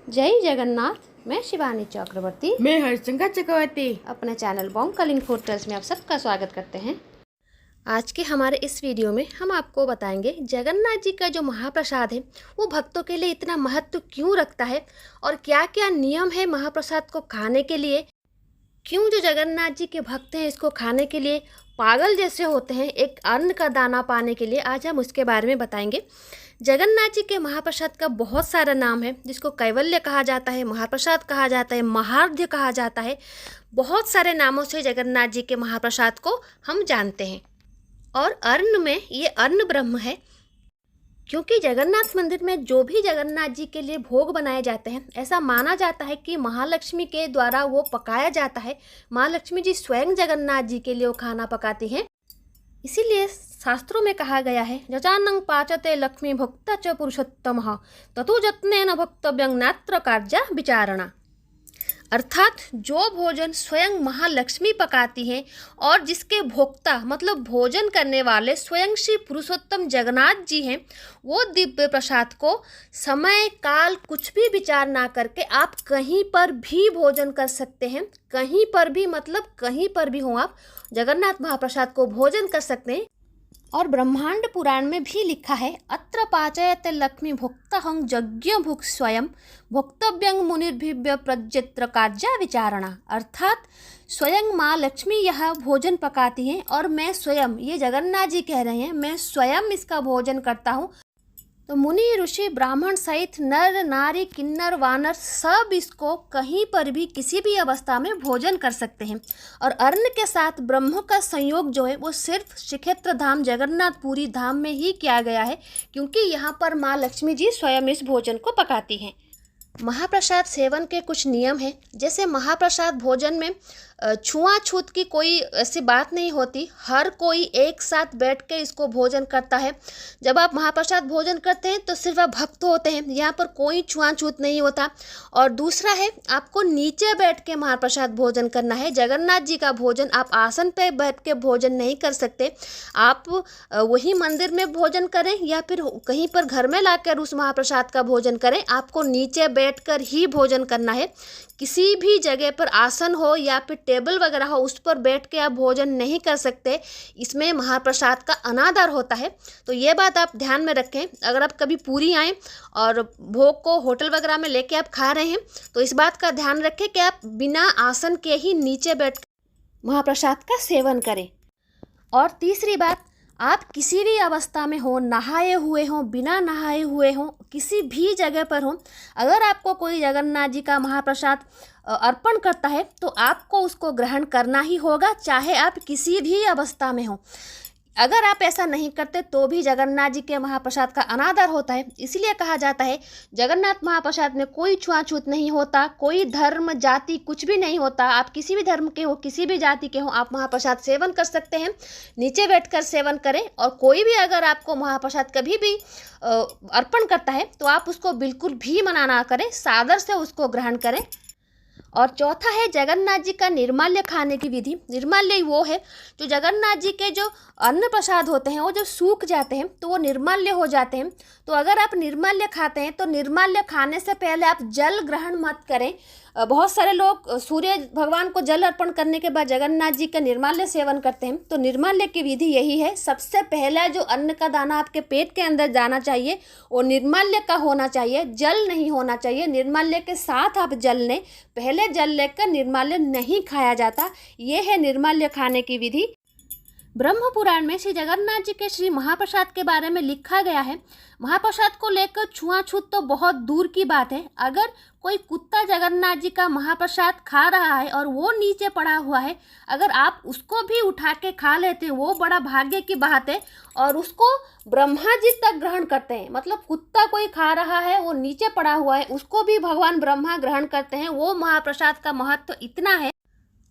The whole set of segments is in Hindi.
जय जगन्नाथ। मैं शिवानी चक्रवर्ती, मैं हरिशंकर चक्रवर्ती अपने चैनल बॉम कलिंग फूड टेल्स में आप सबका स्वागत करते हैं। आज के हमारे इस वीडियो में हम आपको बताएंगे जगन्नाथ जी का जो महाप्रसाद है वो भक्तों के लिए इतना महत्व क्यों रखता है और क्या क्या नियम है महाप्रसाद को खाने के लिए। क्यों जो जगन्नाथ जी के भक्त हैं इसको खाने के लिए पागल जैसे होते हैं एक अन्न का दाना पाने के लिए, आज हम उसके बारे में बताएंगे। जगन्नाथ जी के महाप्रसाद का बहुत सारा नाम है, जिसको कैवल्य कहा जाता है, महाप्रसाद कहा जाता है, महार्घ्य कहा जाता है। बहुत सारे नामों से जगन्नाथ जी के महाप्रसाद को हम जानते हैं। और अन्न में ये अन्न ब्रह्म है, क्योंकि जगन्नाथ मंदिर में जो भी जगन्नाथ जी के लिए भोग बनाए जाते हैं ऐसा माना जाता है कि महालक्ष्मी के द्वारा वो पकाया जाता है। महालक्ष्मी जी स्वयं जगन्नाथ जी के लिए वो खाना पकाती हैं। इसीलिए शास्त्रों में कहा गया है, जचानंग पाचते लक्ष्मी भक्त च पुरुषोत्तम ततो जत्नेन भक्तव्यं नात्र कार्या विचारणा। अर्थात जो भोजन स्वयं महालक्ष्मी पकाती हैं और जिसके भोक्ता मतलब भोजन करने वाले स्वयं श्री पुरुषोत्तम जगन्नाथ जी हैं, वो दिव्य प्रसाद को समय काल कुछ भी विचार ना करके आप कहीं पर भी भोजन कर सकते हैं। कहीं पर भी मतलब कहीं पर भी हो आप जगन्नाथ महाप्रसाद को भोजन कर सकते हैं। और ब्रह्मांड पुराण में भी लिखा है, अत्र पाचयते लक्ष्मी भुक्तहं यज्ञ भुक् स्वयं भोक्तव्यं मुनिर्भिव्य प्रज्यत्र कार्या विचारणा। अर्थात स्वयं माँ लक्ष्मी यह भोजन पकाती हैं और मैं स्वयं, ये जगन्नाथ जी कह रहे हैं, मैं स्वयं इसका भोजन करता हूँ। तो मुनि ऋषि ब्राह्मण सहित नर नारी किन्नर वानर सब इसको कहीं पर भी किसी भी अवस्था में भोजन कर सकते हैं। और अन्न के साथ ब्रह्म का संयोग जो है वो सिर्फ श्रीक्षेत्र धाम जगन्नाथपुरी धाम में ही किया गया है, क्योंकि यहाँ पर माँ लक्ष्मी जी स्वयं इस भोजन को पकाती हैं। महाप्रसाद सेवन के कुछ नियम हैं, जैसे महाप्रसाद भोजन में छुआछूत की कोई ऐसी बात नहीं होती। हर कोई एक साथ बैठ के इसको भोजन करता है। जब आप महाप्रसाद भोजन करते हैं तो सिर्फ आप भक्त होते हैं, यहाँ पर कोई छुआछूत नहीं होता। और दूसरा है, आपको नीचे बैठ के महाप्रसाद भोजन करना है। जगन्नाथ जी का भोजन आप आसन पे बैठ के भोजन नहीं कर सकते। आप वही मंदिर में भोजन करें या फिर कहीं पर घर में लाकर उस महाप्रसाद का भोजन करें, आपको नीचे बैठकर ही भोजन करना है। किसी भी जगह पर आसन हो या फिर टेबल वगैरह हो उस पर बैठ के आप भोजन नहीं कर सकते। इसमें महाप्रसाद का अनादर होता है, तो ये बात आप ध्यान में रखें। अगर आप कभी पुरी आएँ और भोग को होटल वगैरह में लेके आप खा रहे हैं तो इस बात का ध्यान रखें कि आप बिना आसन के ही नीचे बैठ महाप्रसाद का सेवन करें। और तीसरी बात, आप किसी भी अवस्था में हो, नहाए हुए हो, बिना नहाए हुए हो, किसी भी जगह पर हो, अगर आपको कोई जगन्नाथ जी का महाप्रसाद अर्पण करता है तो आपको उसको ग्रहण करना ही होगा, चाहे आप किसी भी अवस्था में हो। अगर आप ऐसा नहीं करते तो भी जगन्नाथ जी के महाप्रसाद का अनादर होता है। इसलिए कहा जाता है जगन्नाथ महाप्रसाद में कोई छुआछूत नहीं होता, कोई धर्म जाति कुछ भी नहीं होता। आप किसी भी धर्म के हो, किसी भी जाति के हो, आप महाप्रसाद सेवन कर सकते हैं। नीचे बैठकर सेवन करें। और कोई भी अगर आपको महाप्रसाद कभी भी अर्पण करता है तो आप उसको बिल्कुल भी मना ना करें, सादर से उसको ग्रहण करें। और चौथा है जगन्नाथ जी का निर्माल्य खाने की विधि। निर्माल्य वो है जो जगन्नाथ जी के जो अन्न प्रसाद होते हैं वो जो सूख जाते हैं तो वो निर्माल्य हो जाते हैं। तो अगर आप निर्माल्य खाते हैं तो निर्माल्य खाने से पहले आप जल ग्रहण मत करें। बहुत सारे लोग सूर्य भगवान को जल अर्पण करने के बाद जगन्नाथ जी का निर्माल्य सेवन करते हैं। तो निर्माल्य की विधि यही है, सबसे पहला जो अन्न का दाना आपके पेट के अंदर जाना चाहिए वो निर्माल्य का होना चाहिए, जल नहीं होना चाहिए। निर्माल्य के साथ आप जल लें, पहले जल लेकर निर्माल्य नहीं खाया जाता। ये है निर्माल्य खाने की विधि। ब्रह्म पुराण में श्री जगन्नाथ जी के श्री महाप्रसाद के बारे में लिखा गया है, महाप्रसाद को लेकर छुआछूत तो बहुत दूर की बात है। अगर कोई कुत्ता जगन्नाथ जी का महाप्रसाद खा रहा है और वो नीचे पड़ा हुआ है, अगर आप उसको भी उठा के खा लेते हैं वो बड़ा भाग्य की बात है। और उसको ब्रह्मा जी तक ग्रहण करते हैं, मतलब कुत्ता कोई खा रहा है वो नीचे पड़ा हुआ है उसको भी भगवान ब्रह्मा ग्रहण करते हैं। वो महाप्रसाद का महत्व इतना है।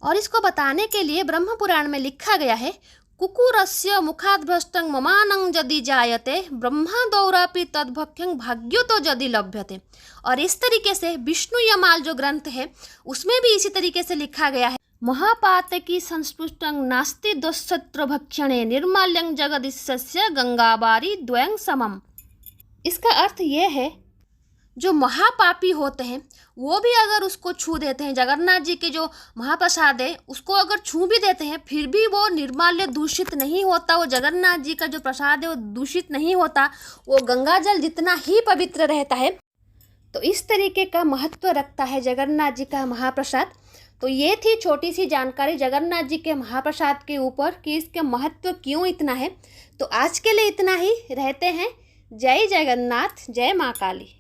और इसको बताने के लिए ब्रह्म पुराण में लिखा गया है, कुकुरस्य मुखाद्भ्रष्टं ममानं यदि जायते ब्रह्मा दौरापि तद्भक्ष्यं भाग्यो तो यदि लभ्यते। और इस तरीके से विष्णु यमाल जो ग्रंथ है उसमें भी इसी तरीके से लिखा गया है, महापातकी संस्पृष्टं नास्ति दोषत्र भक्षणे निर्माल्यं जगदीशस्य गंगाबारी द्वयं समम। इसका अर्थ ये है, जो महापापी होते हैं वो भी अगर उसको छू देते हैं, जगन्नाथ जी के जो महाप्रसाद है उसको अगर छू भी देते हैं, फिर भी वो निर्माल्य दूषित नहीं होता। वो जगन्नाथ जी का जो प्रसाद है वो दूषित नहीं होता, वो गंगा जल जितना ही पवित्र रहता है। तो इस तरीके का महत्व रखता है जगन्नाथ जी का महाप्रसाद। तो ये थी छोटी सी जानकारी जगन्नाथ जी के महाप्रसाद के ऊपर कि इसके महत्व क्यों इतना है। तो आज के लिए इतना ही। रहते हैं। जय जगन्नाथ, जय माँ काली।